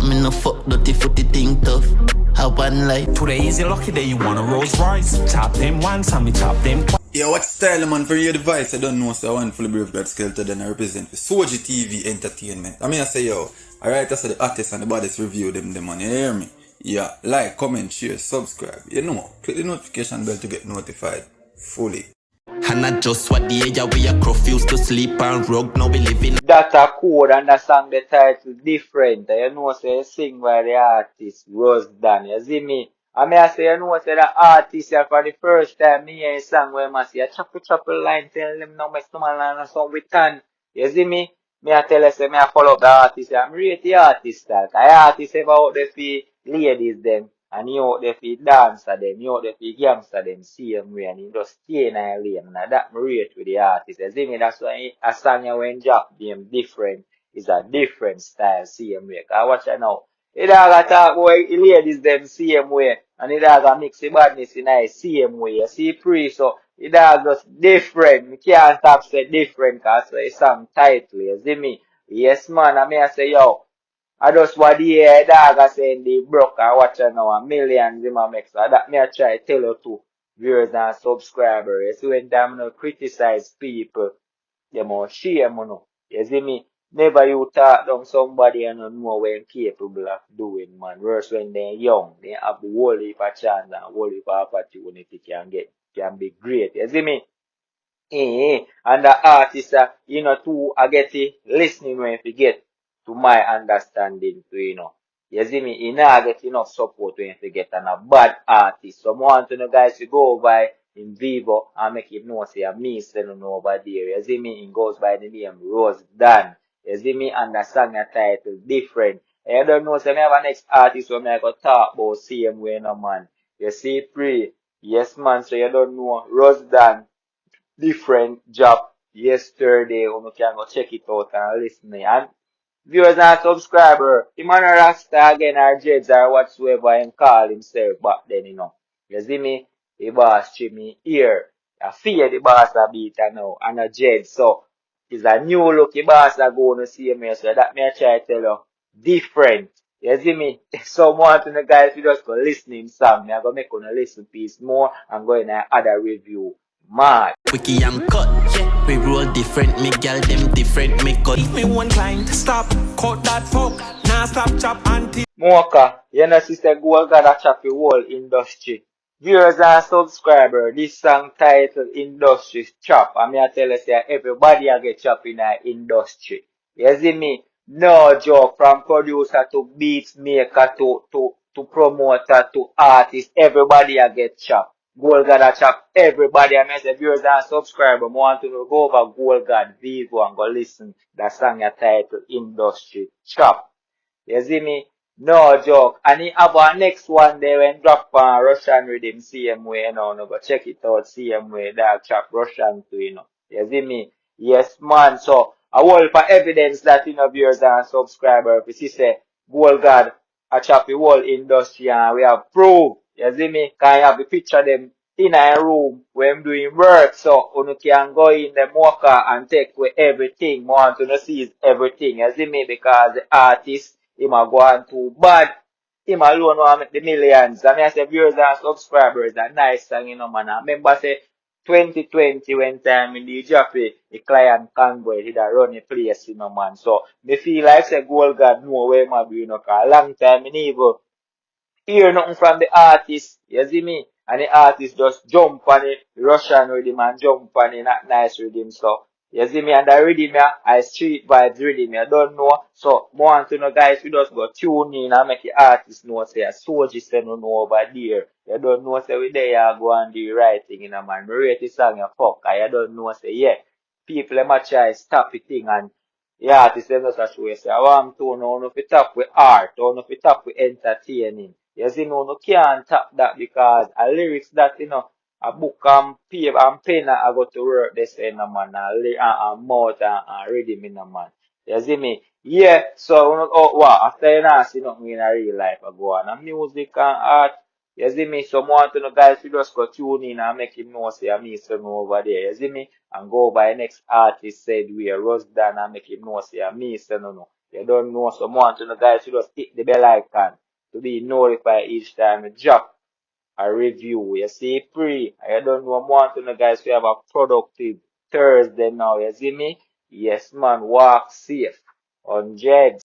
me no fuck dirty footy thing tough. Have one life. Today is a lucky day, you want a Rolls Royce. Chop them once and me chop them twice. Yeah, what style man for your device? I don't know, so I want fully brave God skeleton and I represent for Soji TV Entertainment. I mean I say yo, alright, that's the artists and the baddest review them man, you hear me? Yeah, like, comment, share, subscribe. You know, click the notification bell to get notified fully. And not just what the age we a crow used to sleep and rug, now we living. That a code and the song the title different. You know say sing by the artist Roze. You see me? I mean I say you know say the artist for the first time me hear a song where I say a chapel line tell them no mess no man and song with tan. You see me? Me I tell you say me I follow up the artist. I'm rate the artist that. The artist ever out there for ladies them. And he out there for dancer them, he out there for gangster them, same way, and he just stay in a lane. And that me rate with the artist. You see me, that's why a song when drop them different. It's a different style, same way. Cause watch it now. He dog talk about ladies them same way. And he dog mix the badness in a same way. You see pre, so he dog just different. Me can't stop say different cause it's some title, you see me? Yes man, I mean I say yo. I just what the dog I saying they broke and watch now a millions in my make. So that me I try tell you to viewers and subscribers. So when them no criticize people, they must shame you know. You see me? Never you talk down somebody and you know when capable of doing man. Worse when they're young, they have the whole heap of chance and whole heap of opportunity can be great. You see me? And the artist, you know, too, I get it listening when you get to my understanding too, you know. You see me, you know, get enough support when you get a bad artist. So I want to know guys to go by in Vivo and make him know say me selling over there. You see me, it goes by the name Roze. You see me, and the song title different. And you don't know, say me have a next artist where I go talk about same way no man. You see, pre, yes man, so you don't know, Roze different job yesterday. You can go check it out and listen. And viewers and subscriber, him and a Rasta again or Jeds or whatsoever him call himself back then, you know. You see me? The boss treat me here. I fear the boss a beat now and a Jed. So it's a new look the boss a go to see me. So that me I try to tell you different. You see me? So want to know guys you just go listening song. Me I go make you listen piece more and go in a other review. Mad. Quickie and cut, yeah. We roll different, me girl them different, me cut. If me one client, stop, cut that fuck. Now stop chop until Mocha, you know sister goal gotta chop the whole industry. Viewers and subscribers, this song titled Industry Chop. I mean I tell you say everybody a get chop in the industry. You see me? No joke, from producer to beats maker to promoter to artist, everybody a get chop. Goal God a chop everybody. I mean say viewers and subscribers want to know, go over Goal God Vivo and go listen the song titled Industry Chop. You see me? No joke. And he have a next one there when drop on Russian rhythm same way, you know. No, go check it out same way. Dog chop Russian too, you know. You see me? Yes, man. So, I will for evidence that, you know, viewers and subscribers, if you say, Goal God, a chop the whole industry and we have proof. You see me? Can you have the picture them in a room when I'm doing work, so you can go in the mocha and take away everything. Want to see everything. You see me? Because the artist, him a go on too bad. Him alone want make the millions. I mean I say viewers and subscribers a nice song, you know man. I remember say 2020 when time in the Jaffe, the client convoy did a run the place, you know man. So me feel like say Goal God know where my be, you know, cause a long time in evil hear nothing from the artist, you see me? And the artist just jump on it, Russian rhythm and jump on it, not nice rhythm, so. You see me? And the rhythm, I street vibes rhythm, you don't know. So, want to know guys, we just go tune in and make the artist know, say, a soldier say no know over there. You don't know, say, we there, go and do the right thing, you know, man. Me rate the song, you fuck, and you don't know, say, yeah. People, them a try stop the thing and the artist, them just a show, say, I want to know if it up with art, or if it up with entertaining. You see, no can't tap that because a lyrics that, you know, a book and paper and pen I go to work this in a man, and mouth and rhythm in a man. You see me? Yeah, so, after you know, see nothing in a real life, I go on. And music and art, you see me? So, want to know guys, we just go tune in and make him know, say, I'm so over there, you see me? And go by next artist said we are Roze and make him know, say, I'm so no. You don't know, so want to know guys, you just hit the bell icon to be notified each time you drop a review. You see free. I don't know, want to know guys, we have a productive Thursday now. You see me? Yes man, walk safe. On Jed.